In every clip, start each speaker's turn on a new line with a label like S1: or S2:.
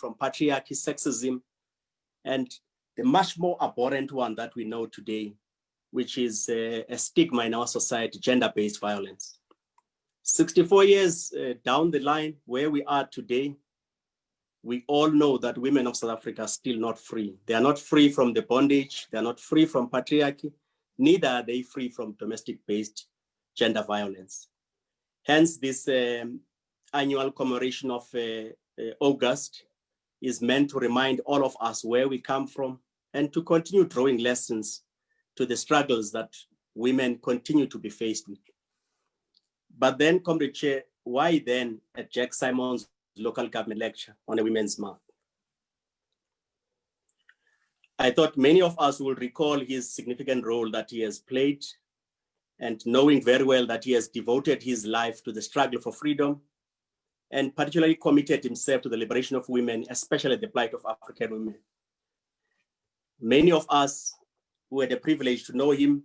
S1: from patriarchy, sexism, and the much more abhorrent one that we know today, which is a stigma in our society, gender-based violence. 64 years down the line, where we are today, we all know that women of South Africa are still not free. They are not free from the bondage. They are not free from patriarchy. Neither are they free from domestic-based gender violence. Hence, this annual commemoration of August is meant to remind all of us where we come from and to continue drawing lessons to the struggles that women continue to be faced with. But then, Comrade Chair, why then at Jack Simon's local government lecture on a Women's Month? I thought many of us will recall his significant role that he has played, and knowing very well that he has devoted his life to the struggle for freedom and particularly committed himself to the liberation of women, especially the plight of African women. Many of us who had the privilege to know him,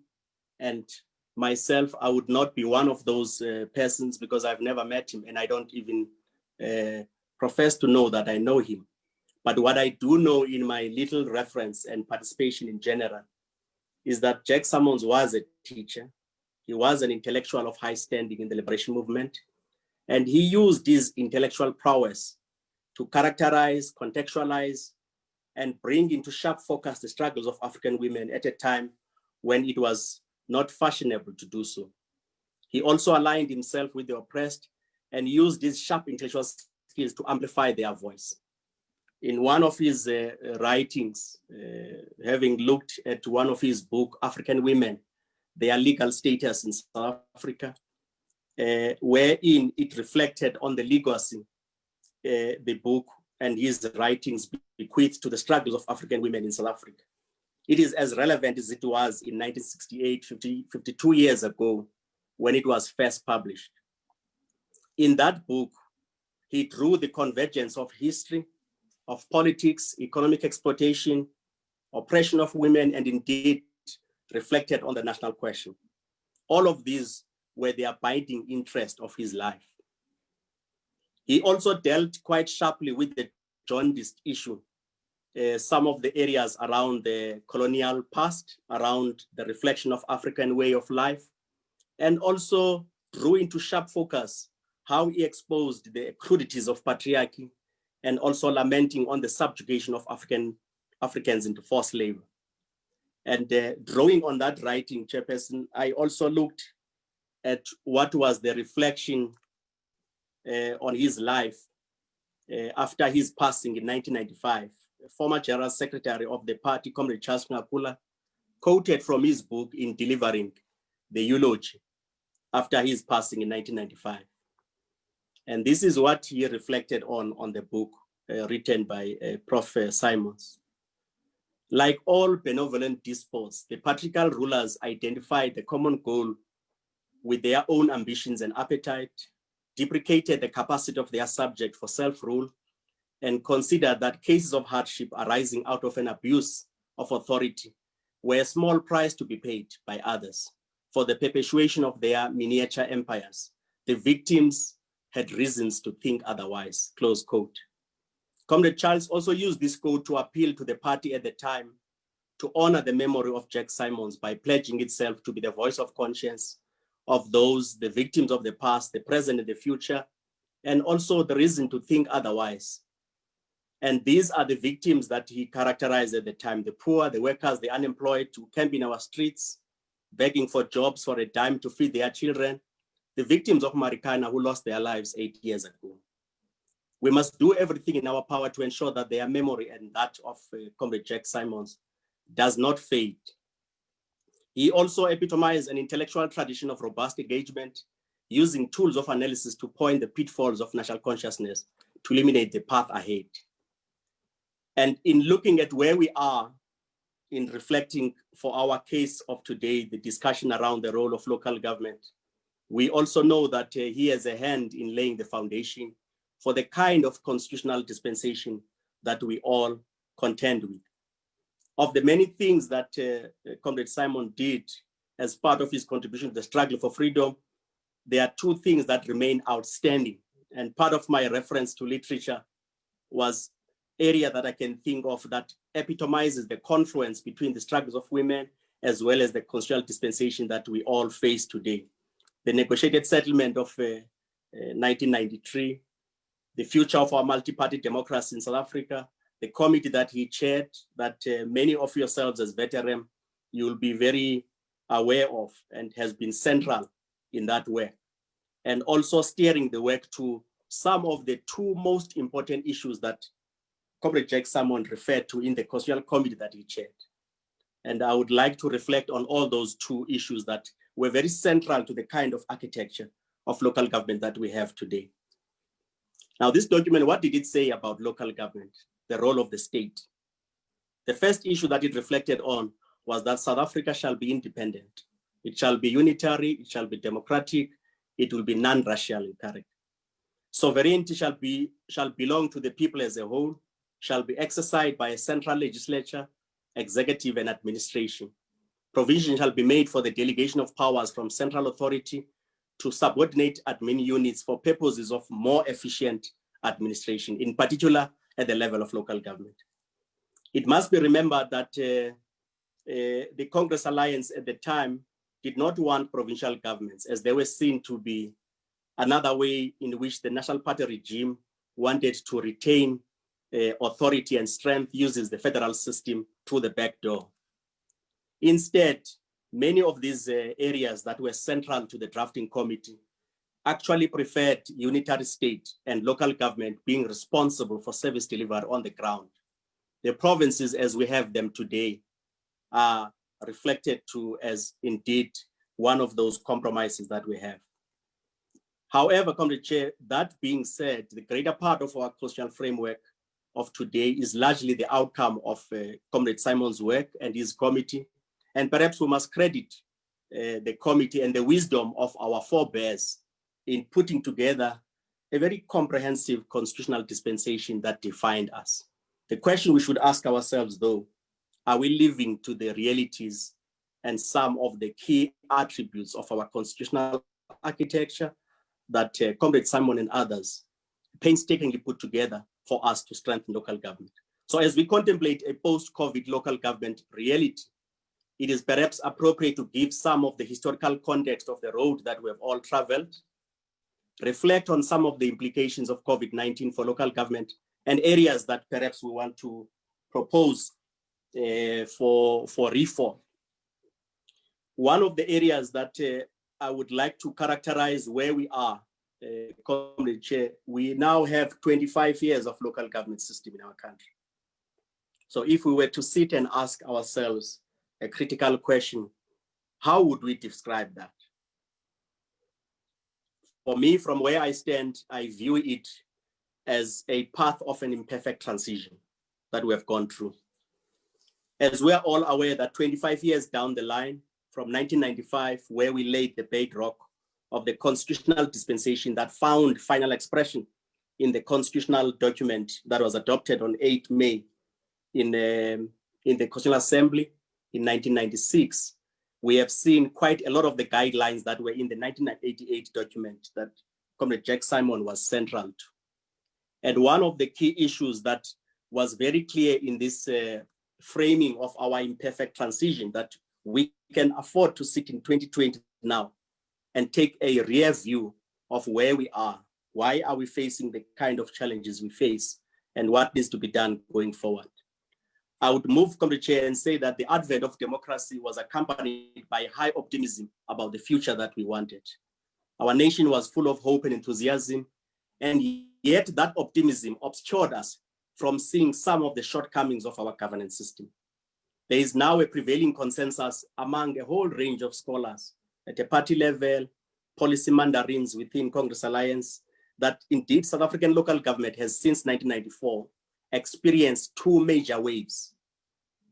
S1: and myself, I would not be one of those persons because I've never met him and I don't even profess to know that I know him. But what I do know in my little reference and participation in general is that Jack Simons was a teacher. He was an intellectual of high standing in the liberation movement. And he used his intellectual prowess to characterize, contextualize, and bring into sharp focus the struggles of African women at a time when it was not fashionable to do so. He also aligned himself with the oppressed and used these sharp intellectual skills to amplify their voice. In one of his writings, having looked at one of his books, African Women, Their Legal Status in South Africa, wherein it reflected on the legacy the book and his writings bequeathed to the struggles of African women in South Africa. It is as relevant as it was in 1968, 52 years ago, when it was first published. In that book, he drew the convergence of history, of politics, economic exploitation, oppression of women, and indeed reflected on the national question. All of these were the abiding interest of his life. He also dealt quite sharply with the jaundice issue, some of the areas around the colonial past, around the reflection of African way of life, and also drew into sharp focus how he exposed the crudities of patriarchy and also lamenting on the subjugation of Africans into forced labor. And drawing on that writing, Chairperson, I also looked at what was the reflection on his life after his passing in 1995. Former General Secretary of the party, Comrade Charles Ngakula, quoted from his book in delivering the eulogy after his passing in 1995. And this is what he reflected on the book written by Prof. Simons. Like all benevolent despots, the patriarchal rulers identified the common goal with their own ambitions and appetite, deprecated the capacity of their subject for self-rule, and considered that cases of hardship arising out of an abuse of authority were a small price to be paid by others for the perpetuation of their miniature empires. The victims had reasons to think otherwise, close quote. Comrade Charles also used this quote to appeal to the party at the time to honor the memory of Jack Simons by pledging itself to be the voice of conscience of those, the victims of the past, the present and the future, and also the reason to think otherwise. And these are the victims that he characterized at the time: the poor, the workers, the unemployed, who camp in our streets, begging for jobs for a dime to feed their children, the victims of Marikana who lost their lives 8 years ago. We must do everything in our power to ensure that their memory and that of Comrade Jack Simons does not fade. He also epitomized an intellectual tradition of robust engagement, using tools of analysis to point the pitfalls of national consciousness to illuminate the path ahead. And in looking at where we are, in reflecting for our case of today, the discussion around the role of local government, we also know that he has a hand in laying the foundation for the kind of constitutional dispensation that we all contend with. Of the many things that Comrade Simon did as part of his contribution to the struggle for freedom, there are two things that remain outstanding. And part of my reference to literature was area that I can think of that epitomizes the confluence between the struggles of women as well as the constitutional dispensation that we all face today. The negotiated settlement of 1993, the future of our multi-party democracy in South Africa, the committee that he chaired, that many of yourselves as veterans, you'll be very aware of and has been central in that work. And also steering the work to some of the two most important issues that Comrade Jack Salmon referred to in the Constitutional Committee that he chaired. And I would like to reflect on all those two issues that were very central to the kind of architecture of local government that we have today. Now, this document, what did it say about local government, the role of the state? The first issue that it reflected on was that South Africa shall be independent. It shall be unitary, it shall be democratic, it will be non-racial in character. Sovereignty shall belong to the people as a whole, shall be exercised by a central legislature, executive and administration. Provision shall be made for the delegation of powers from central authority to subordinate admin units for purposes of more efficient administration, in particular at the level of local government. It must be remembered that the Congress Alliance at the time did not want provincial governments, as they were seen to be another way in which the National Party regime wanted to retain authority and strength, uses the federal system through the back door. Instead, many of these areas that were central to the drafting committee actually preferred unitary state and local government being responsible for service delivery on the ground. The provinces as we have them today are reflected to as indeed one of those compromises that we have. However, Comrade Chair, that being said, the greater part of our constitutional framework of today is largely the outcome of Comrade Simon's work and his committee. And perhaps we must credit the committee and the wisdom of our forebears in putting together a very comprehensive constitutional dispensation that defined us. The question we should ask ourselves, though, are we living to the realities and some of the key attributes of our constitutional architecture that Comrade Simon and others painstakingly put together for us to strengthen local government? So as we contemplate a post-COVID local government reality, it is perhaps appropriate to give some of the historical context of the road that we have all traveled, reflect on some of the implications of COVID-19 for local government and areas that perhaps we want to propose for reform. One of the areas that I would like to characterize where we are, Comrade Chair, we now have 25 years of local government system in our country. So if we were to sit and ask ourselves a critical question, how would we describe that? For me, from where I stand, I view it as a path of an imperfect transition that we have gone through. As we are all aware that 25 years down the line, from 1995, where we laid the bedrock of the constitutional dispensation that found final expression in the constitutional document that was adopted on 8 May in the Constitutional Assembly in 1996, we have seen quite a lot of the guidelines that were in the 1988 document that Comrade Jack Salmon was central to. And one of the key issues that was very clear in this framing of our imperfect transition, that we can afford to sit in 2020 now and take a rear view of where we are. Why are we facing the kind of challenges we face and what needs to be done going forward? I would move, Comrade Chair, and say that the advent of democracy was accompanied by high optimism about the future that we wanted. Our nation was full of hope and enthusiasm, and yet that optimism obscured us from seeing some of the shortcomings of our governance system. There is now a prevailing consensus among a whole range of scholars at a party level, policy mandarins within Congress Alliance, that indeed South African local government has since 1994 experienced two major waves,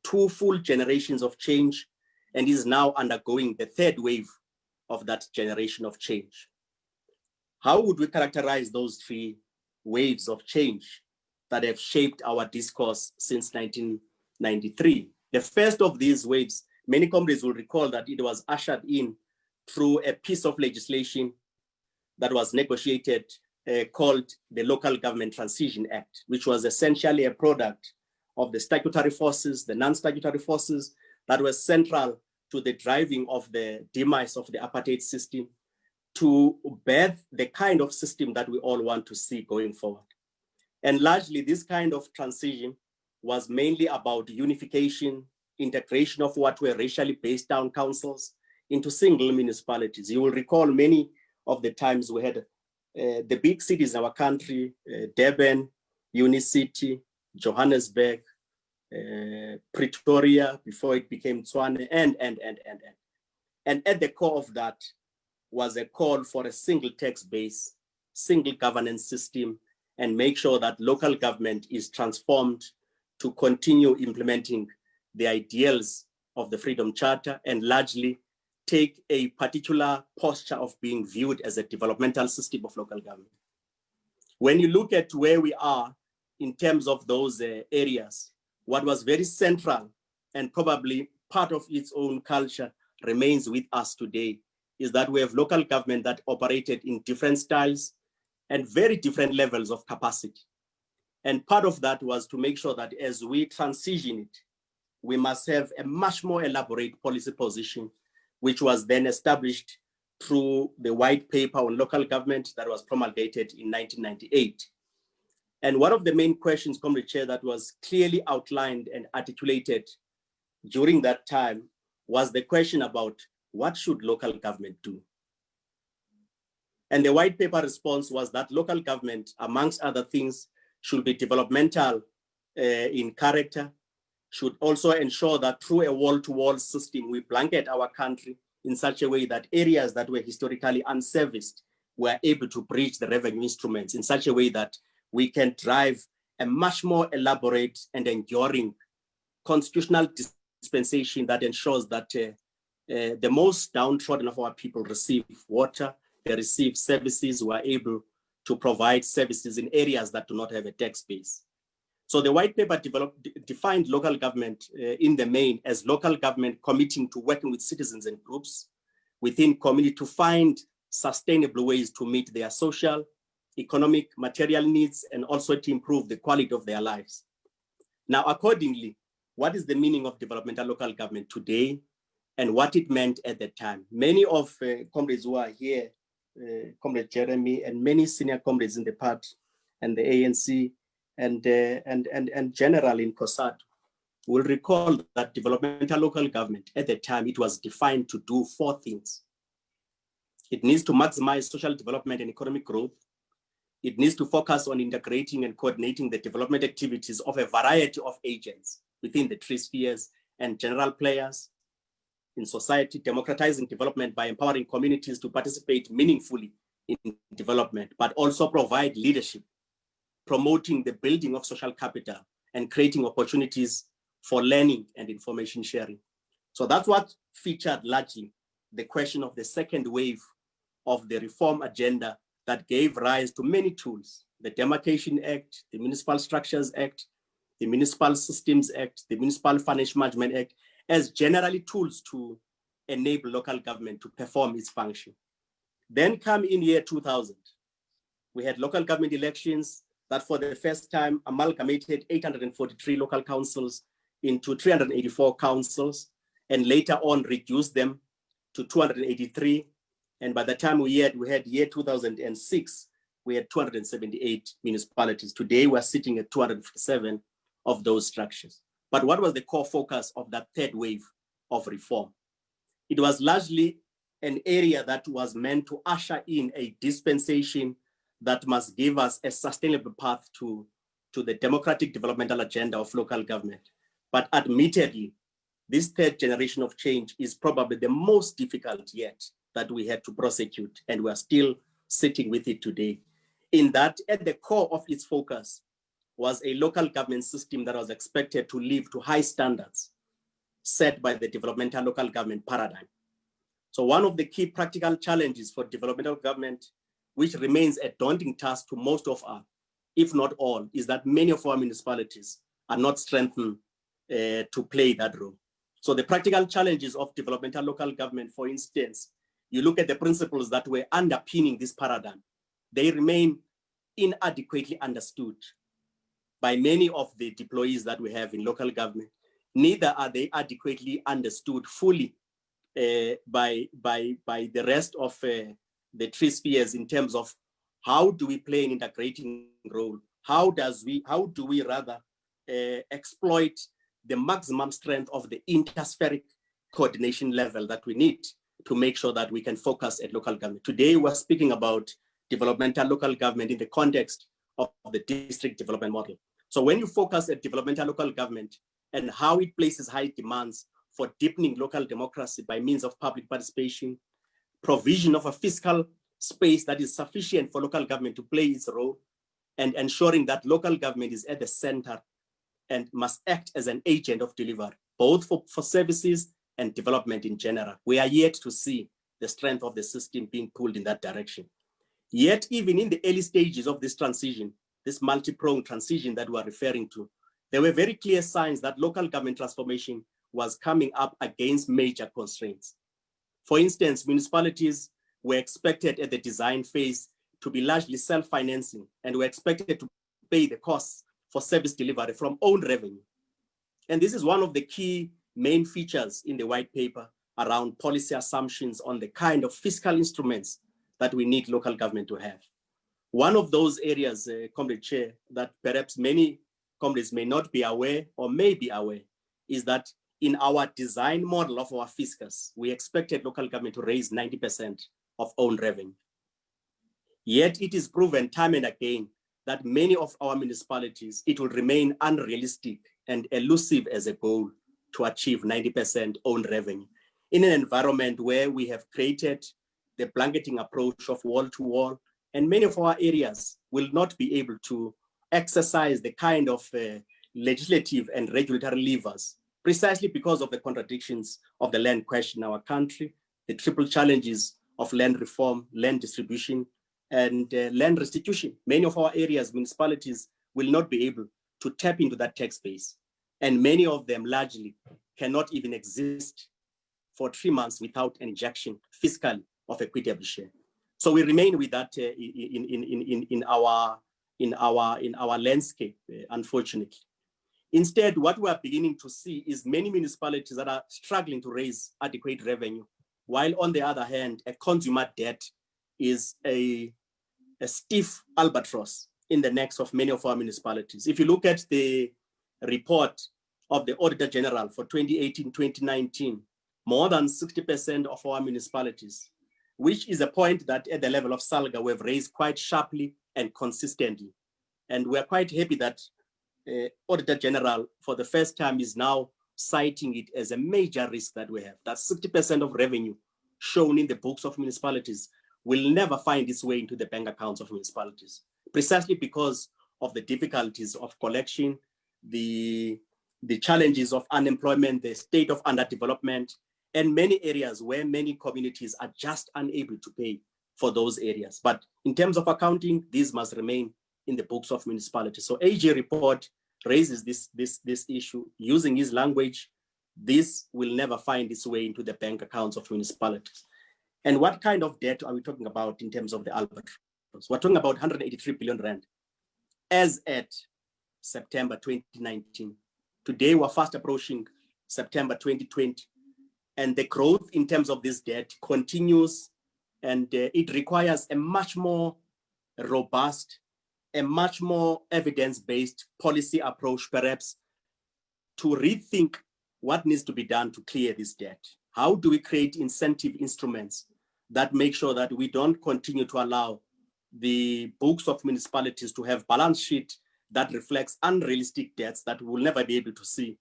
S1: two full generations of change, and is now undergoing the third wave of that generation of change. How would we characterize those three waves of change that have shaped our discourse since 1993? The first of these waves, many comrades will recall that it was ushered in through a piece of legislation that was negotiated called the Local Government Transition Act, which was essentially a product of the statutory forces, the non-statutory forces that were central to the driving of the demise of the apartheid system to birth the kind of system that we all want to see going forward. And largely this kind of transition was mainly about unification, integration of what were racially based town councils into single municipalities. You will recall many of the times we had the big cities in our country, Durban, Unicity, Johannesburg, Pretoria, before it became Tshwane, and. And at the core of that was a call for a single tax base, single governance system, and make sure that local government is transformed to continue implementing the ideals of the Freedom Charter and largely take a particular posture of being viewed as a developmental system of local government. When you look at where we are in terms of those areas, what was very central and probably part of its own culture remains with us today is that we have local government that operated in different styles and very different levels of capacity. And part of that was to make sure that as we transition it, we must have a much more elaborate policy position, which was then established through the white paper on local government that was promulgated in 1998. And one of the main questions, Comrade Chair, that was clearly outlined and articulated during that time was the question about what should local government do? And the white paper response was that local government, amongst other things, should be developmental in character, should also ensure that through a wall-to-wall system, we blanket our country in such a way that areas that were historically unserviced were able to bridge the revenue instruments in such a way that we can drive a much more elaborate and enduring constitutional dispensation that ensures that the most downtrodden of our people receive water, they receive services, we are able to provide services in areas that do not have a tax base. So the white paper defined local government in the main as local government committing to working with citizens and groups within community to find sustainable ways to meet their social, economic, material needs, and also to improve the quality of their lives. Now, accordingly, what is the meaning of developmental local government today and what it meant at the time? Many of comrades who are here, Comrade Jeremy and many senior comrades in the party and the ANC and general in COSATU will recall that developmental local government at the time, it was defined to do 4 things. It needs to maximize social development and economic growth. It needs to focus on integrating and coordinating the development activities of a variety of agents within the 3 spheres and general players in society, democratizing development by empowering communities to participate meaningfully in development, but also provide leadership, promoting the building of social capital and creating opportunities for learning and information sharing. So that's what featured largely the question of the second wave of the reform agenda that gave rise to many tools, the Demarcation Act, the Municipal Structures Act, the Municipal Systems Act, the Municipal Financial Management Act, as generally tools to enable local government to perform its function. Then come in year 2000, we had local government elections that for the first time amalgamated 843 local councils into 384 councils, and later on reduced them to 283. And by the time we had year 2006, we had 278 municipalities. Today, we're sitting at 257 of those structures. But what was the core focus of that third wave of reform? It was largely an area that was meant to usher in a dispensation that must give us a sustainable path to the democratic developmental agenda of local government. But admittedly, this third generation of change is probably the most difficult yet that we had to prosecute, and we're still sitting with it today. In that, at the core of its focus was a local government system that was expected to live to high standards set by the developmental local government paradigm. So one of the key practical challenges for developmental government, which remains a daunting task to most of us, if not all, is that many of our municipalities are not strengthened to play that role. So the practical challenges of developmental local government, for instance, you look at the principles that were underpinning this paradigm, they remain inadequately understood by many of the deployees that we have in local government. Neither are they adequately understood fully by the rest of the three spheres in terms of how do we play an integrating role? How do we rather exploit the maximum strength of the interspheric coordination level that we need to make sure that we can focus at local government. Today, we're speaking about developmental local government in the context of the district development model. So when you focus at developmental local government and how it places high demands for deepening local democracy by means of public participation, provision of a fiscal space that is sufficient for local government to play its role, and ensuring that local government is at the center and must act as an agent of delivery, both for services and development in general. We are yet to see the strength of the system being pulled in that direction. Yet, even in the early stages of this transition, this multi-pronged transition that we're referring to, there were very clear signs that local government transformation was coming up against major constraints. For instance, municipalities were expected at the design phase to be largely self-financing and were expected to pay the costs for service delivery from own revenue. And this is one of the key main features in the white paper around policy assumptions on the kind of fiscal instruments that we need local government to have. One of those areas, Comrade Chair, that perhaps many comrades may not be aware or may be aware, is that in our design model of our fiscus, we expected local government to raise 90% of own revenue. Yet it is proven time and again that many of our municipalities, it will remain unrealistic and elusive as a goal to achieve 90% own revenue in an environment where we have created the blanketing approach of wall to wall, and many of our areas will not be able to exercise the kind of legislative and regulatory levers precisely because of the contradictions of the land question in our country, the triple challenges of land reform, land distribution, and land restitution. Many of our areas, municipalities, will not be able to tap into that tax base. And many of them largely cannot even exist for 3 months without an injection fiscally of equitable share. So we remain with that in our landscape, unfortunately. Instead, what we are beginning to see is many municipalities that are struggling to raise adequate revenue, while on the other hand, a consumer debt is a stiff albatross in the necks of many of our municipalities. If you look at the report of the Auditor General for 2018-2019, more than 60% of our municipalities, which is a point that at the level of SALGA, we've raised quite sharply and consistently. And we're quite happy that Auditor General, for the first time, is now citing it as a major risk that we have. That 60% of revenue shown in the books of municipalities will never find its way into the bank accounts of municipalities, precisely because of the difficulties of collection, the challenges of unemployment, the state of underdevelopment, and many areas where many communities are just unable to pay for those areas. But in terms of accounting, these must remain in the books of municipalities. So AG report raises this issue using his language. This will never find its way into the bank accounts of municipalities. And what kind of debt are we talking about in terms of the albatross? We're talking about 183 billion rand as at September 2019. Today, we're fast approaching September 2020. And the growth in terms of this debt continues, and it requires a much more robust, a much more evidence-based policy approach, perhaps, to rethink what needs to be done to clear this debt. How do we create incentive instruments that make sure that we don't continue to allow the books of municipalities to have balance sheet that reflects unrealistic debts that we will never be able to see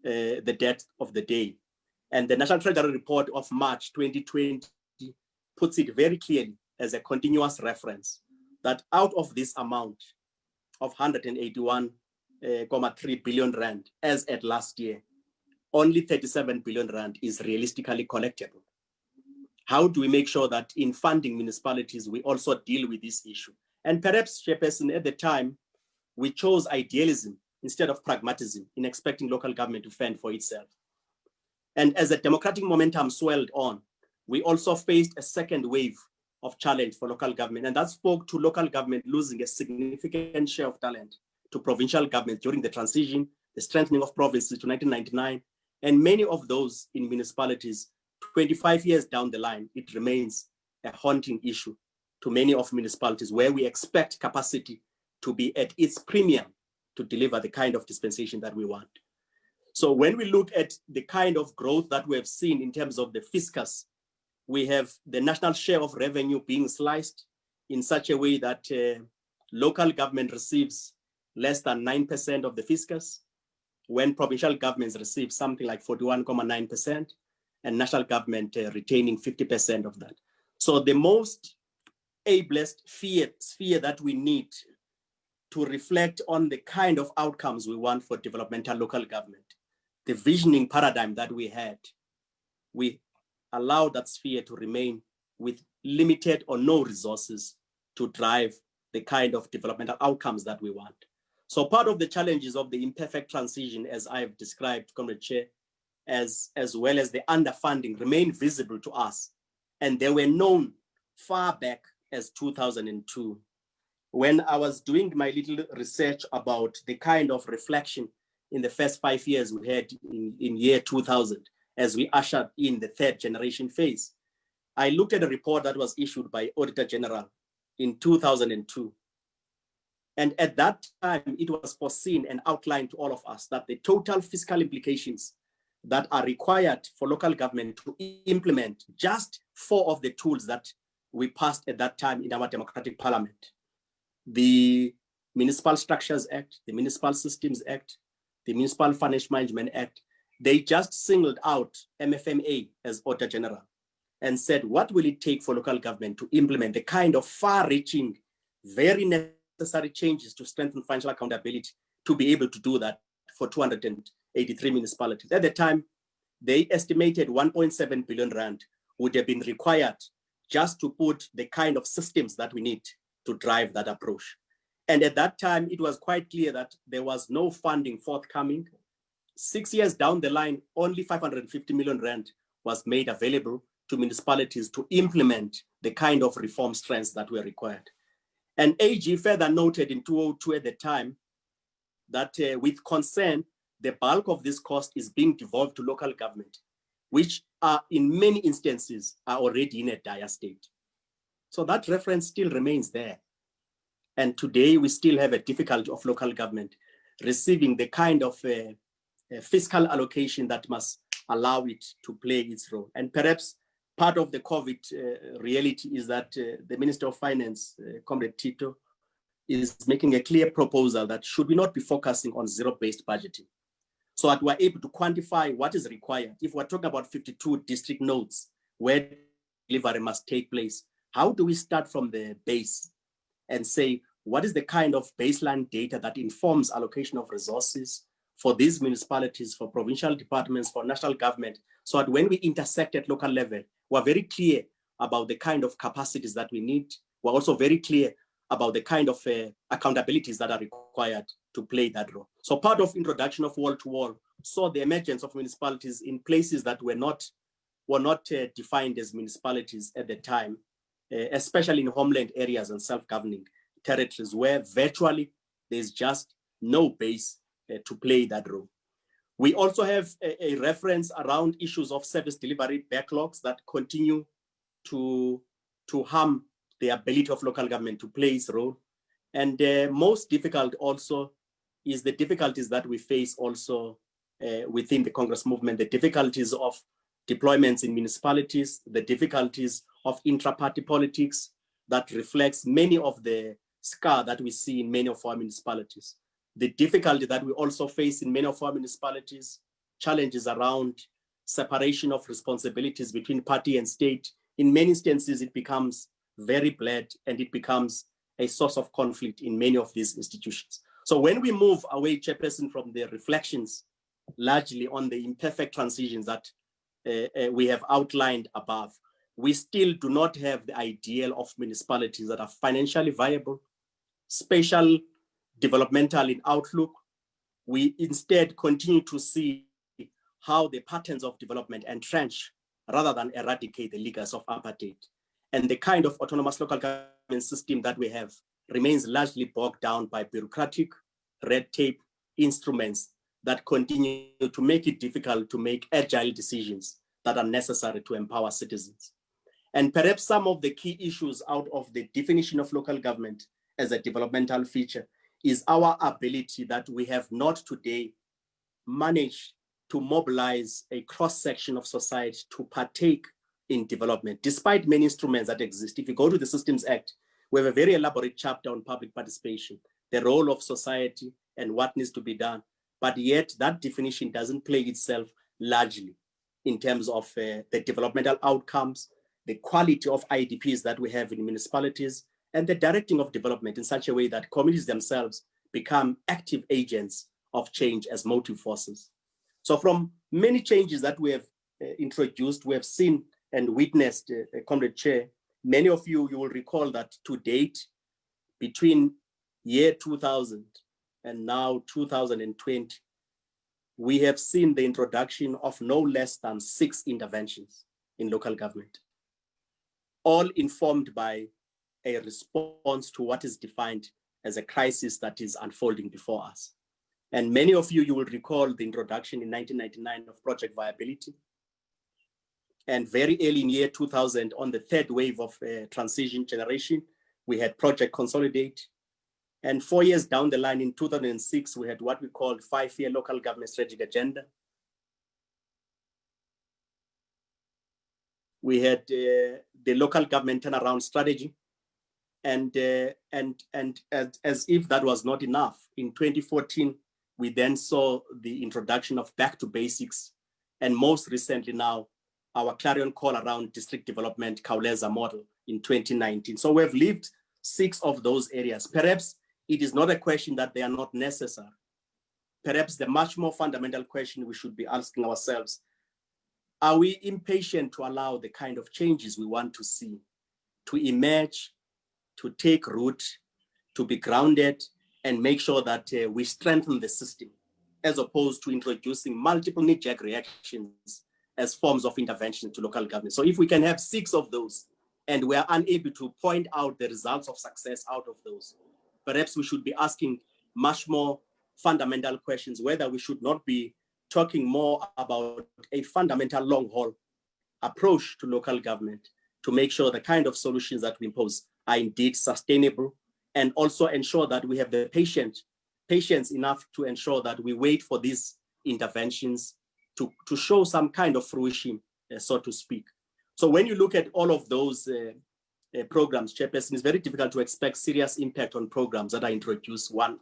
S1: the debt of the day. And the National Treasury Report of March 2020 puts it very clearly as a continuous reference that out of this amount of 181.3 billion rand as at last year, only 37 billion rand is realistically collectible. How do we make sure that in funding municipalities, we also deal with this issue? And perhaps, Chairperson, at the time, we chose idealism instead of pragmatism in expecting local government to fend for itself. And as the democratic momentum swelled on, we also faced a second wave of challenge for local government. And that spoke to local government losing a significant share of talent to provincial government during the transition, the strengthening of provinces to 1999, and many of those in municipalities 25 years down the line, it remains a haunting issue to many of municipalities where we expect capacity to be at its premium to deliver the kind of dispensation that we want. So when we look at the kind of growth that we have seen in terms of the fiscus, we have the national share of revenue being sliced in such a way that local government receives less than 9% of the fiscus, when provincial governments receive something like 41.9%, and national government retaining 50% of that. So the most ablest sphere that we need to reflect on the kind of outcomes we want for developmental local government, the visioning paradigm that we had, we allow that sphere to remain with limited or no resources to drive the kind of developmental outcomes that we want. So part of the challenges of the imperfect transition, as I have described, Comrade Chair, as well as the underfunding, remain visible to us. And they were known far back as 2002. When I was doing my little research about the kind of reflection in the first 5 years we had in year 2000, as we ushered in the third generation phase, I looked at a report that was issued by Auditor General in 2002. And at that time, it was foreseen and outlined to all of us that the total fiscal implications that are required for local government to implement just 4 of the tools that we passed at that time in our democratic parliament: the Municipal Structures Act, the Municipal Systems Act, the Municipal Financial Management Act. They just singled out MFMA as Auditor General and said, what will it take for local government to implement the kind of far-reaching, very necessary changes to strengthen financial accountability to be able to do that for 283 municipalities. At the time, they estimated 1.7 billion rand would have been required just to put the kind of systems that we need to drive that approach. And at that time, it was quite clear that there was no funding forthcoming. 6 years down the line, only 550 million rand was made available to municipalities to implement the kind of reform strands that were required. And AG further noted in 2002 at the time that with concern, the bulk of this cost is being devolved to local government, which are in many instances are already in a dire state. So that reference still remains there. And today we still have a difficulty of local government receiving the kind of fiscal allocation that must allow it to play its role. And perhaps part of the COVID reality is that the Minister of Finance, Comrade Tito, is making a clear proposal that should we not be focusing on zero-based budgeting, so that we're able to quantify what is required. If we're talking about 52 district nodes where delivery must take place, how do we start from the base and say, what is the kind of baseline data that informs allocation of resources for these municipalities, for provincial departments, for national government, so that when we intersect at local level, we're very clear about the kind of capacities that we need. We're also very clear about the kind of accountabilities that are required to play that role. So part of introduction of wall-to-wall saw the emergence of municipalities in places that were not defined as municipalities at the time, especially in homeland areas and self-governing territories where virtually there's just no base to play that role. We also have a reference around issues of service delivery backlogs that continue to harm the ability of local government to play its role. And most difficult also is the difficulties that we face also within the Congress movement, the difficulties of deployments in municipalities, the difficulties of intra-party politics that reflects many of the scar that we see in many of our municipalities. The difficulty that we also face in many of our municipalities, challenges around separation of responsibilities between party and state. In many instances, it becomes very blurred and it becomes a source of conflict in many of these institutions. So when we move away, Chairperson, from the reflections largely on the imperfect transitions that we have outlined above, we still do not have the ideal of municipalities that are financially viable, spatial, developmental in outlook. We instead continue to see how the patterns of development entrench rather than eradicate the legacy of apartheid. And the kind of autonomous local government system that we have remains largely bogged down by bureaucratic, red tape instruments that continue to make it difficult to make agile decisions that are necessary to empower citizens. And perhaps some of the key issues out of the definition of local government as a developmental feature is our ability that we have not today managed to mobilize a cross-section of society to partake in development, despite many instruments that exist. If you go to the Systems Act, we have a very elaborate chapter on public participation, the role of society and what needs to be done. But yet that definition doesn't play itself largely in terms of the developmental outcomes, the quality of IDPs that we have in municipalities, and the directing of development in such a way that communities themselves become active agents of change as motive forces. So from many changes that we have introduced, we have seen and witnessed, Comrade Chair, many of you will recall that to date, between year 2000 and now 2020, we have seen the introduction of no less than 6 interventions in local government, all informed by a response to what is defined as a crisis that is unfolding before us. And many of you will recall the introduction in 1999 of Project Viability. And very early in year 2000, on the third wave of transition generation, we had Project Consolidate. And 4 years down the line in 2006, we had what we called 5-year local government strategic agenda. We had the local government turnaround strategy. And as if that was not enough, in 2014, we then saw the introduction of back to basics. And most recently now, our clarion call around district development Xolile model in 2019. So we've lived 6 of those areas. Perhaps it is not a question that they are not necessary. Perhaps the much more fundamental question we should be asking ourselves, are we impatient to allow the kind of changes we want to see to emerge, to take root, to be grounded, and make sure that we strengthen the system, as opposed to introducing multiple knee-jerk reactions as forms of intervention to local government? So if we can have 6 of those, and we are unable to point out the results of success out of those, perhaps we should be asking much more fundamental questions, whether we should not be talking more about a fundamental long-haul approach to local government to make sure the kind of solutions that we impose are indeed sustainable, and also ensure that we have the patience enough to ensure that we wait for these interventions to show some kind of fruition, so to speak. So when you look at all of those programs, Chairperson, it's very difficult to expect serious impact on programs that are introduced one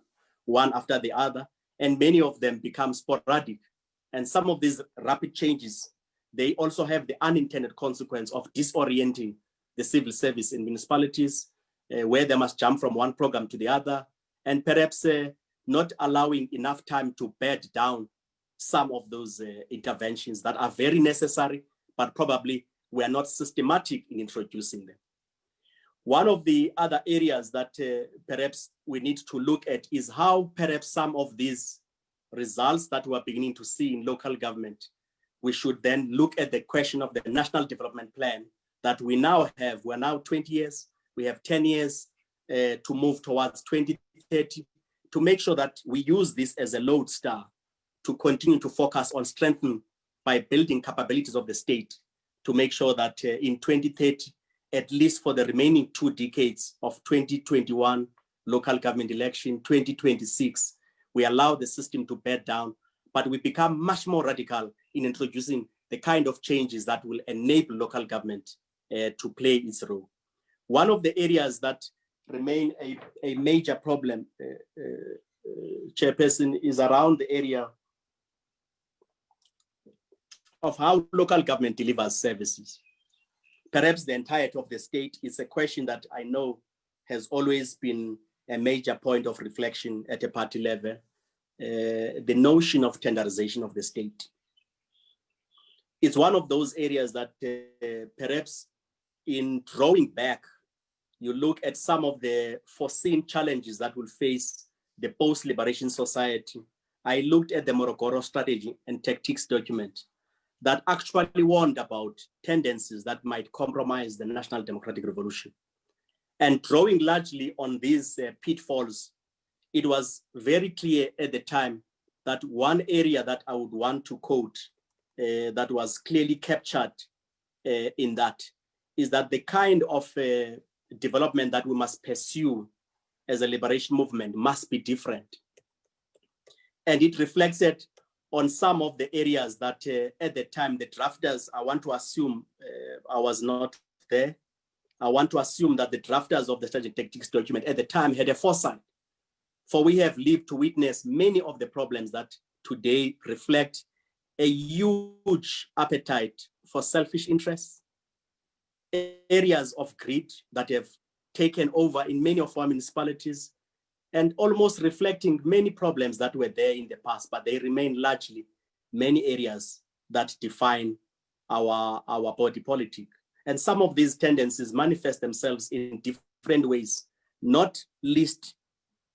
S1: after the other, and many of them become sporadic. And some of these rapid changes, they also have the unintended consequence of disorienting the civil service in municipalities, where they must jump from one program to the other, and perhaps not allowing enough time to bed down some of those interventions that are very necessary, but probably we are not systematic in introducing them. One of the other areas that perhaps we need to look at is how perhaps some of these results that we're beginning to see in local government, we should then look at the question of the National Development Plan that we now have. We're now 20 years, we have 10 years to move towards 2030, to make sure that we use this as a lodestar to continue to focus on strengthening by building capabilities of the state, to make sure that in 2030, at least for the remaining 2 decades of 2021 local government election, 2026, we allow the system to bed down, but we become much more radical in introducing the kind of changes that will enable local government to play its role. One of the areas that remain a major problem, Chairperson, is around the area of how local government delivers services. Perhaps the entirety of the state is a question that I know has always been a major point of reflection at a party level, the notion of tenderization of the state. It's one of those areas that perhaps in drawing back, you look at some of the foreseen challenges that will face the post-liberation society. I looked at the Morogoro strategy and tactics document. that actually warned about tendencies that might compromise the national democratic revolution. And drawing largely on these pitfalls, it was very clear at the time that one area that I would want to quote that was clearly captured in that is that the kind of development that we must pursue as a liberation movement must be different. And it reflected on some of the areas that at the time the drafters, I want to assume I was not there. I want to assume that the drafters of the strategic tactics document at the time had a foresight. For we have lived to witness many of the problems that today reflect a huge appetite for selfish interests, areas of greed that have taken over in many of our municipalities, and almost reflecting many problems that were there in the past, but they remain largely many areas that define our body politic. And some of these tendencies manifest themselves in different ways, not least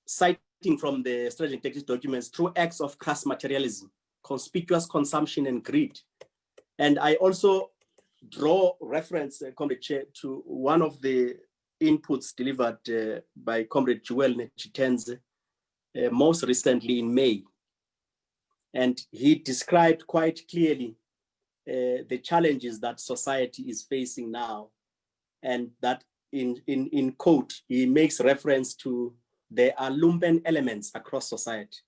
S1: citing from the strategic tactics documents through acts of crass materialism, conspicuous consumption and greed. And I also draw reference, Comrade Chair, to one of the inputs delivered by Comrade Joel Nechitenze most recently in May. And he described quite clearly the challenges that society is facing now. And that in quote, he makes reference to there are lumpen elements across society.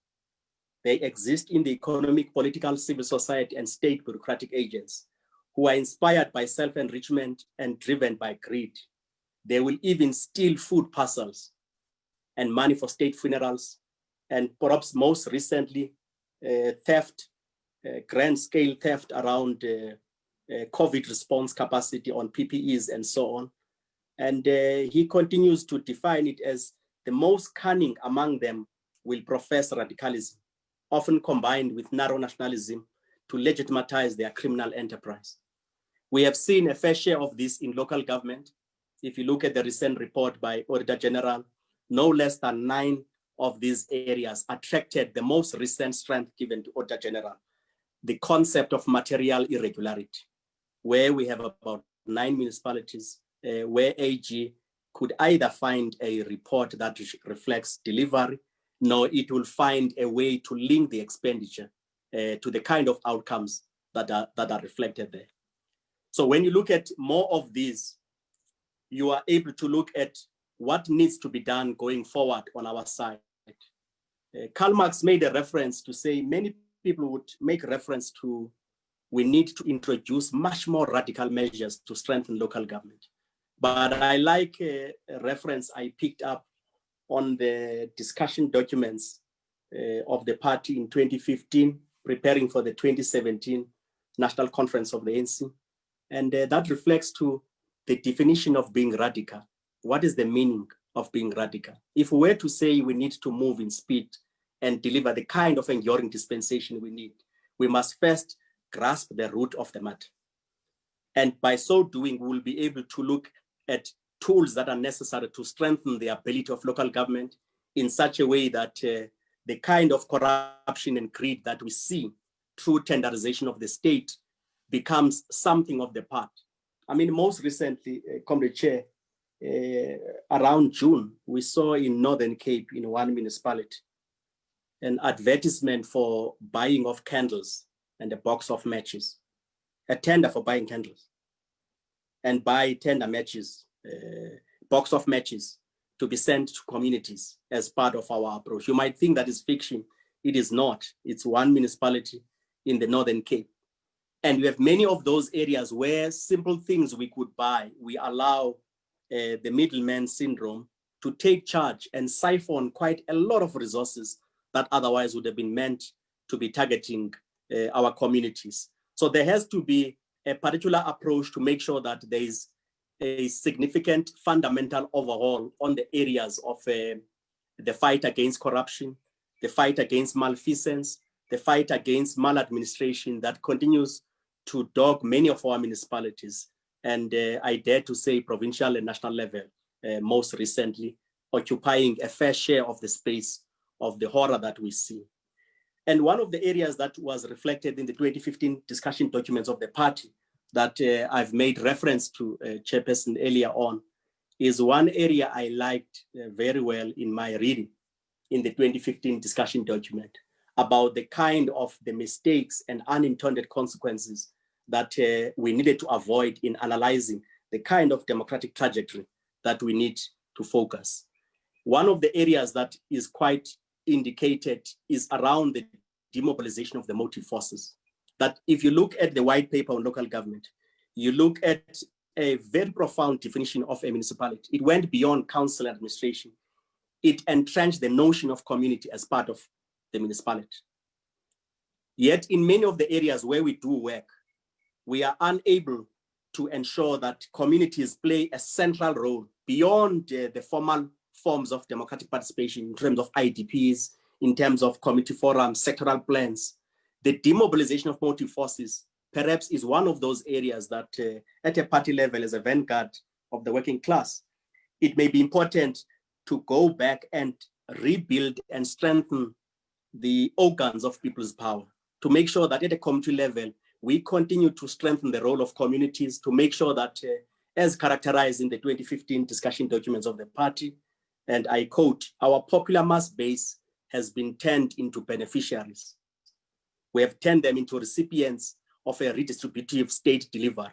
S1: They exist in the economic, political, civil society, and state bureaucratic agents who are inspired by self-enrichment and driven by greed. They will even steal food parcels and money for state funerals, and perhaps most recently, theft, grand-scale theft around COVID response capacity on PPEs and so on. And he continues to define it as the most cunning among them will profess radicalism, often combined with narrow nationalism to legitimize their criminal enterprise. We have seen a fair share of this in local government. If you look at the recent report by Auditor General, no less than 9 of these areas attracted the most recent strength given to Auditor General, the concept of material irregularity, where we have about 9 municipalities where AG could either find a report that reflects delivery, nor it will find a way to link the expenditure to the kind of outcomes that are reflected there. So when you look at more of these, you are able to look at what needs to be done going forward on our side. Karl Marx made a reference to say, many people would make reference to, we need to introduce much more radical measures to strengthen local government. But I like a reference I picked up on the discussion documents of the party in 2015, preparing for the 2017 National Conference of the ANC. And that reflects to the definition of being radical. What is the meaning of being radical? If we were to say we need to move in speed and deliver the kind of enduring dispensation we need, we must first grasp the root of the matter. And by so doing, we will be able to look at tools that are necessary to strengthen the ability of local government in such a way that the kind of corruption and greed that we see through tenderization of the state becomes something of the part. I mean, most recently, Comrade Chair, around June, we saw in Northern Cape, in one municipality, an advertisement for buying of candles and a box of matches, a tender for buying candles, and buy tender matches, box of matches to be sent to communities as part of our approach. You might think that is fiction. It is not. It's one municipality in the Northern Cape. And we have many of those areas where simple things we could buy, we allow the middleman syndrome to take charge and siphon quite a lot of resources that otherwise would have been meant to be targeting our communities. So there has to be a particular approach to make sure that there is a significant fundamental overhaul on the areas of the fight against corruption, the fight against malfeasance, the fight against maladministration that continues to dog many of our municipalities. And I dare to say provincial and national level, most recently, occupying a fair share of the space of the horror that we see. And one of the areas that was reflected in the 2015 discussion documents of the party that I've made reference to, Chairperson, earlier on, is one area I liked very well in my reading in the 2015 discussion document about the kind of the mistakes and unintended consequences that we needed to avoid in analyzing the kind of democratic trajectory that we need to focus. One of the areas that is quite indicated is around the demobilization of the motive forces. That if you look at the white paper on local government, you look at a very profound definition of a municipality. It went beyond council administration. It entrenched the notion of community as part of the municipality. Yet in many of the areas where we do work, we are unable to ensure that communities play a central role beyond the formal forms of democratic participation in terms of IDPs, in terms of community forums, sectoral plans. The demobilization of motive forces perhaps is one of those areas that at a party level as a vanguard of the working class, it may be important to go back and rebuild and strengthen the organs of people's power, to make sure that at a community level, we continue to strengthen the role of communities, to make sure that as characterized in the 2015 discussion documents of the party, and I quote, our popular mass base has been turned into beneficiaries. We have turned them into recipients of a redistributive state delivery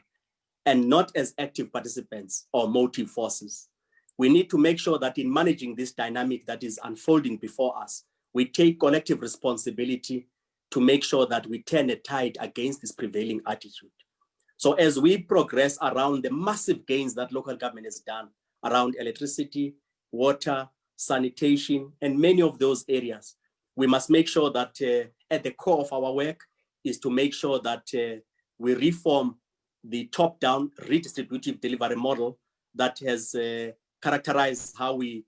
S1: and not as active participants or motive forces. We need to make sure that in managing this dynamic that is unfolding before us, we take collective responsibility to make sure that we turn a tide against this prevailing attitude. So as we progress around the massive gains that local government has done around electricity, water, sanitation, and many of those areas, we must make sure that at the core of our work is to make sure that we reform the top-down redistributive delivery model that has characterized how we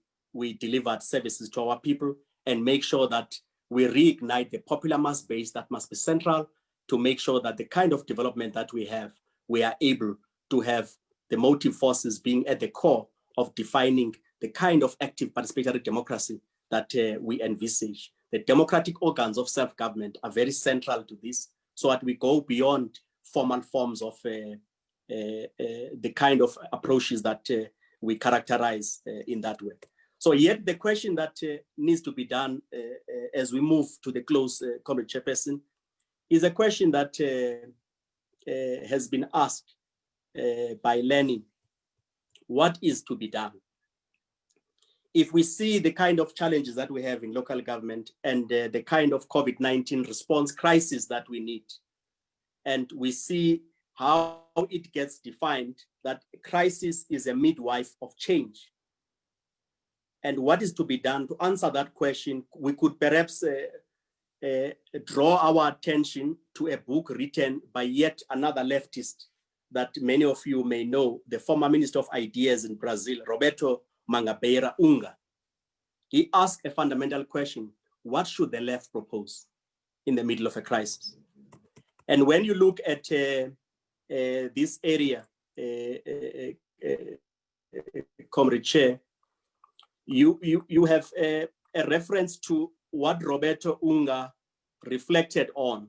S1: delivered services to our people, and make sure that we reignite the popular mass base that must be central to make sure that the kind of development that we have, we are able to have the motive forces being at the core of defining the kind of active participatory democracy that we envisage. The democratic organs of self-government are very central to this, so that we go beyond formal forms of the kind of approaches that we characterize in that way. So yet the question that needs to be done as we move to the close, Comrade Chairperson, is a question that has been asked by Lenin. What is to be done? If we see the kind of challenges that we have in local government and the kind of COVID-19 response crisis that we need, and we see how it gets defined, that crisis is a midwife of change. And what is to be done to answer that question, we could perhaps draw our attention to a book written by yet another leftist that many of you may know, the former Minister of Ideas in Brazil, Roberto Mangabeira Unga. He asked a fundamental question: what should the left propose in the middle of a crisis? And when you look at this area, Comrade Chair, you have a reference to what Roberto Unga reflected on.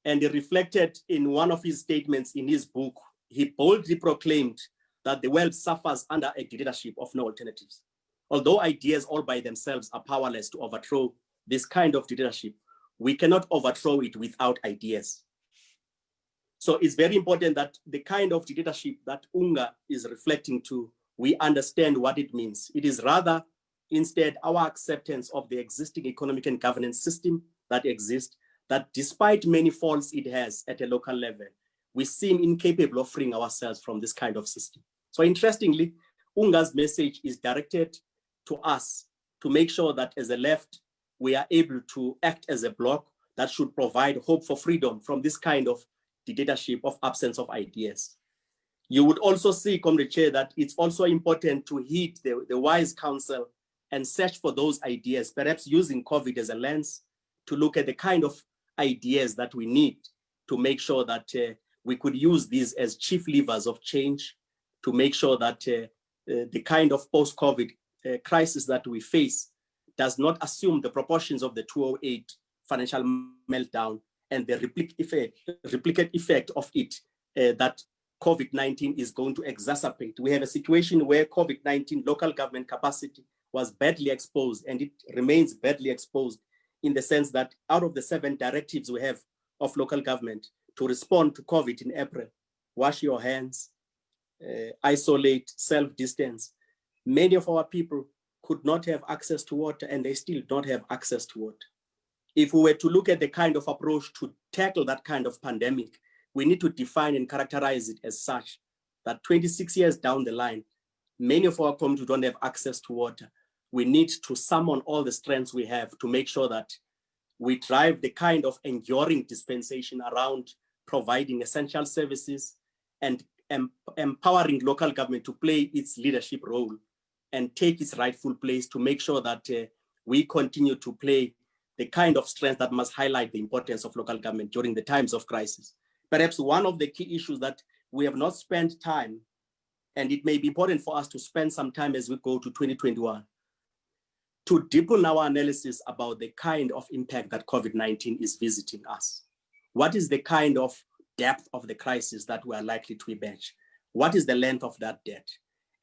S1: And he reflected in one of his statements in his book. He boldly proclaimed that the world suffers under a dictatorship of no alternatives. Although ideas all by themselves are powerless to overthrow this kind of dictatorship, we cannot overthrow it without ideas. So it's very important that the kind of dictatorship that Unga is reflecting to, we understand what it means. It is rather instead our acceptance of the existing economic and governance system that exists, that despite many faults it has at a local level, we seem incapable of freeing ourselves from this kind of system. So interestingly, Unga's message is directed to us to make sure that as a left, we are able to act as a bloc that should provide hope for freedom from this kind of dictatorship of absence of ideas. You would also see, Comrade Chair, that it's also important to heed the wise counsel and search for those ideas, perhaps using COVID as a lens to look at the kind of ideas that we need to make sure that we could use these as chief levers of change to make sure that the kind of post-COVID crisis that we face does not assume the proportions of the 2008 financial meltdown and the replicate effect of it that COVID-19 is going to exacerbate. We have a situation where COVID-19 local government capacity was badly exposed, and it remains badly exposed in the sense that out of the 7 directives we have of local government to respond to COVID in April, wash your hands, isolate, self-distance, many of our people could not have access to water, and they still don't have access to water. If we were to look at the kind of approach to tackle that kind of pandemic, we need to define and characterize it as such that 26 years down the line, many of our communities don't have access to water. We need to summon all the strengths we have to make sure that we drive the kind of enduring dispensation around providing essential services and empowering local government to play its leadership role and take its rightful place to make sure that we continue to play the kind of strength that must highlight the importance of local government during the times of crisis. Perhaps one of the key issues that we have not spent time, and it may be important for us to spend some time as we go to 2021, to deepen our analysis about the kind of impact that COVID-19 is visiting us. What is the kind of depth of the crisis that we are likely to emerge? What is the length of that debt?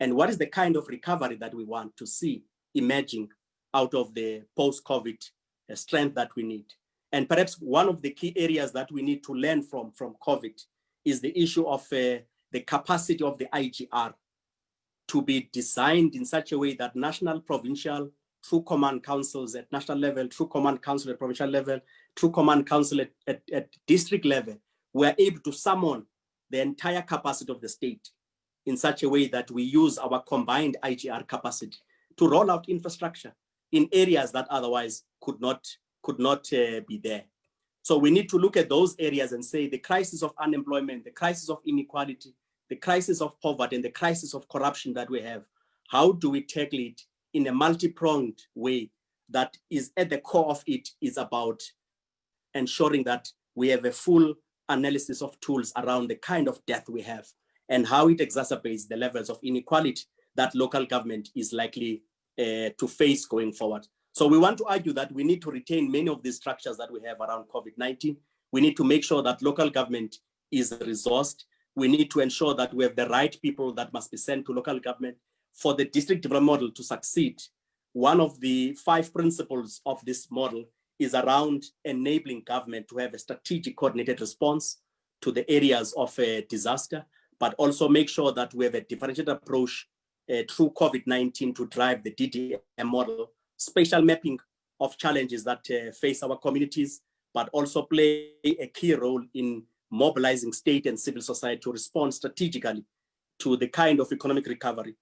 S1: And what is the kind of recovery that we want to see emerging out of the post-COVID strength that we need? And perhaps one of the key areas that we need to learn from COVID is the issue of the capacity of the IGR to be designed in such a way that national, provincial, through command councils at national level, through command council at provincial level, through command council at district level, we are able to summon the entire capacity of the state in such a way that we use our combined IGR capacity to roll out infrastructure in areas that otherwise could not be there. So we need to look at those areas and say the crisis of unemployment, the crisis of inequality, the crisis of poverty, and the crisis of corruption that we have. How do we tackle it in a multi-pronged way that is at the core of it is about ensuring that we have a full analysis of tools around the kind of debt we have and how it exacerbates the levels of inequality that local government is likely to face going forward. So we want to argue that we need to retain many of these structures that we have around COVID-19. We need to make sure that local government is resourced. We need to ensure that we have the right people that must be sent to local government. For the district development model to succeed, one of the 5 principles of this model is around enabling government to have a strategic coordinated response to the areas of disaster, but also make sure that we have a differentiated approach through COVID-19 to drive the DDM model, spatial mapping of challenges that face our communities, but also play a key role in mobilizing state and civil society to respond strategically to the kind of economic recovery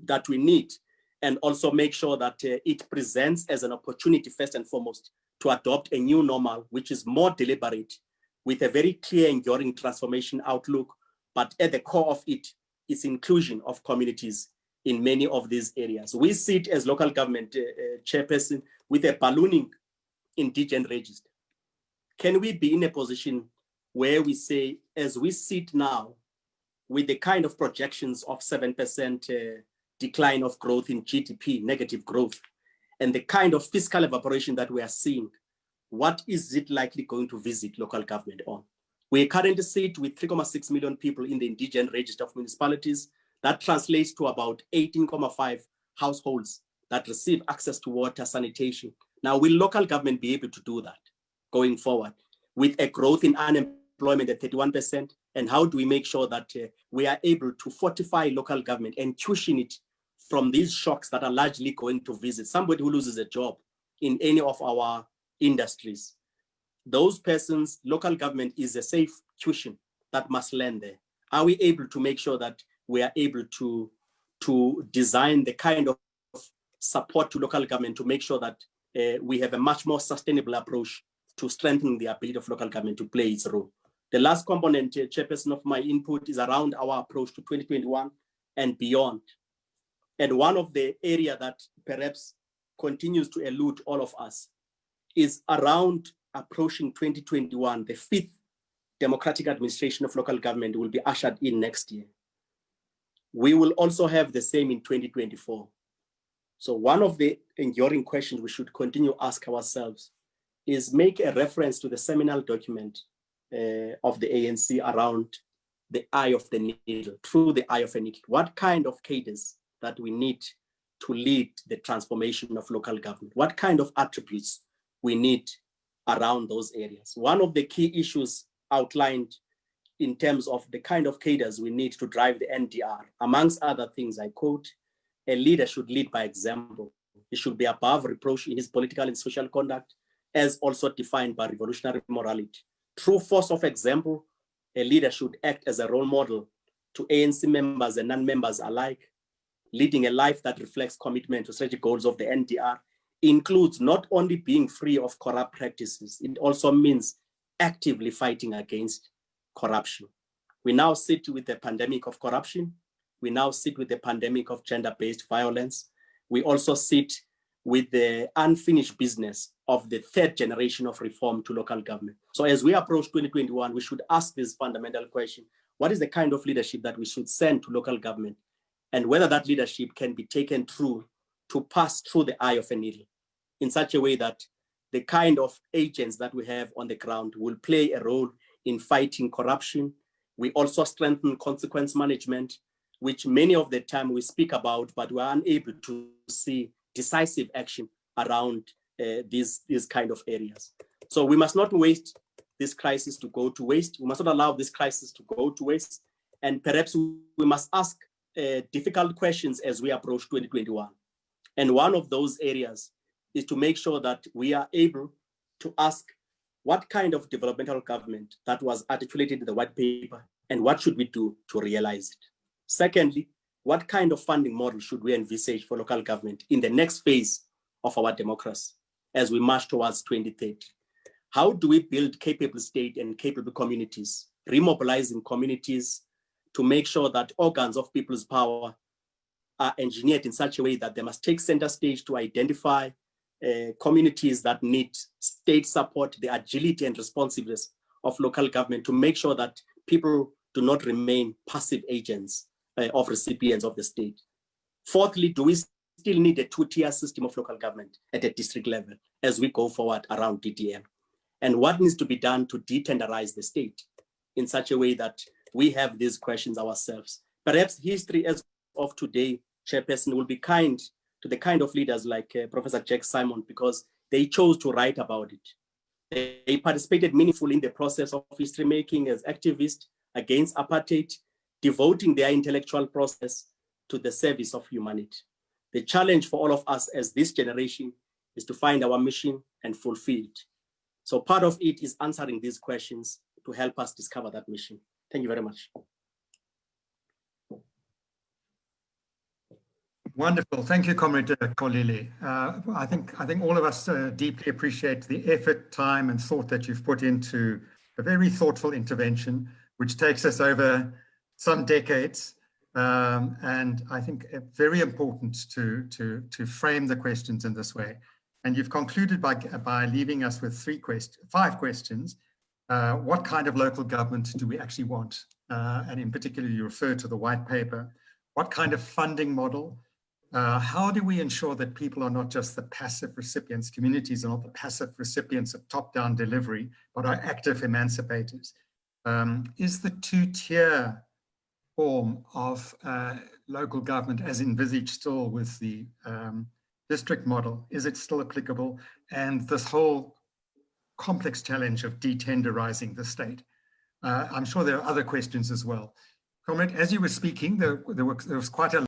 S1: that we need, and also make sure that it presents as an opportunity first and foremost to adopt a new normal, which is more deliberate with a very clear enduring transformation outlook, but at the core of it is inclusion of communities in many of these areas. We sit as local government chairperson with a ballooning indigent register. Can we be in a position where we say, as we sit now with the kind of projections of 7% decline of growth in GDP, negative growth, and the kind of fiscal evaporation that we are seeing, what is it likely going to visit local government on? We currently sit with 3.6 million people in the indigent register of municipalities. That translates to about 18.5 households that receive access to water, sanitation. Now, will local government be able to do that going forward with a growth in unemployment at 31%? And how do we make sure that we are able to fortify local government and cushion it from these shocks that are largely going to visit somebody who loses a job in any of our industries? Those persons, local government is a safe cushion that must land there. Are we able to make sure that we are able to design the kind of support to local government to make sure that we have a much more sustainable approach to strengthening the ability of local government to play its role? The last component, chairperson, of my input is around our approach to 2021 and beyond. And one of the areas that perhaps continues to elude all of us is around approaching 2021. The 5th democratic administration of local government will be ushered in next year. We will also have the same in 2024. So one of the enduring questions we should continue to ask ourselves is make a reference to the seminal document of the ANC around the eye of the needle, through the eye of a needle. What kind of cadres that we need to lead the transformation of local government? What kind of attributes we need around those areas? One of the key issues outlined in terms of the kind of cadres we need to drive the NDR, amongst other things, I quote, a leader should lead by example. He should be above reproach in his political and social conduct, as also defined by revolutionary morality. Through force of example, a leader should act as a role model to ANC members and non-members alike. Leading a life that reflects commitment to strategic goals of the NDR includes not only being free of corrupt practices, it also means actively fighting against corruption. We now sit with the pandemic of corruption. We now sit with the pandemic of gender-based violence. We also sit with the unfinished business of the third generation of reform to local government. So as we approach 2021, we should ask this fundamental question: what is the kind of leadership that we should send to local government, and whether that leadership can be taken through to pass through the eye of a needle in such a way that the kind of agents that we have on the ground will play a role in fighting corruption. We also strengthen consequence management, which many of the time we speak about, but we are unable to see decisive action around these kind of areas. So we must not waste this crisis to go to waste. We must not allow this crisis to go to waste. And perhaps we must ask difficult questions as we approach 2021. And one of those areas is to make sure that we are able to ask what kind of developmental government that was articulated in the white paper, and what should we do to realize it? Secondly, what kind of funding model should we envisage for local government in the next phase of our democracy as we march towards 2030? How do we build capable state and capable communities, remobilizing communities to make sure that organs of people's power are engineered in such a way that they must take center stage to identify communities that need state support, the agility and responsiveness of local government to make sure that people do not remain passive agents of recipients of the state. Fourthly, do we still need a two-tier system of local government at a district level as we go forward around DDM? And what needs to be done to detenderize the state in such a way that we have these questions ourselves? Perhaps history as of today, Chairperson, will be kind to the kind of leaders like Professor Jack Simon, because they chose to write about it. They participated meaningfully in the process of history making as activists against apartheid, devoting their intellectual process to the service of humanity. The challenge for all of us as this generation is to find our mission and fulfill it. So part of it is answering these questions to help us discover that mission. Thank you very much.
S2: Wonderful. Thank you, Comrade Xolile. I think all of us deeply appreciate the effort, time, and thought that you've put into a very thoughtful intervention, which takes us over some decades. And I think very important to frame the questions in this way. And you've concluded by leaving us with five questions. What kind of local government do we actually want? And in particular, you refer to the white paper. What kind of funding model? How do we ensure that people are not just the passive recipients, communities are not the passive recipients of top-down delivery, but are active emancipators? Is the two-tier form of local government as envisaged still with the district model, is it still applicable? And this whole complex challenge of detenderizing the state. I'm sure there are other questions as well. Comrade, as you were speaking, there was quite a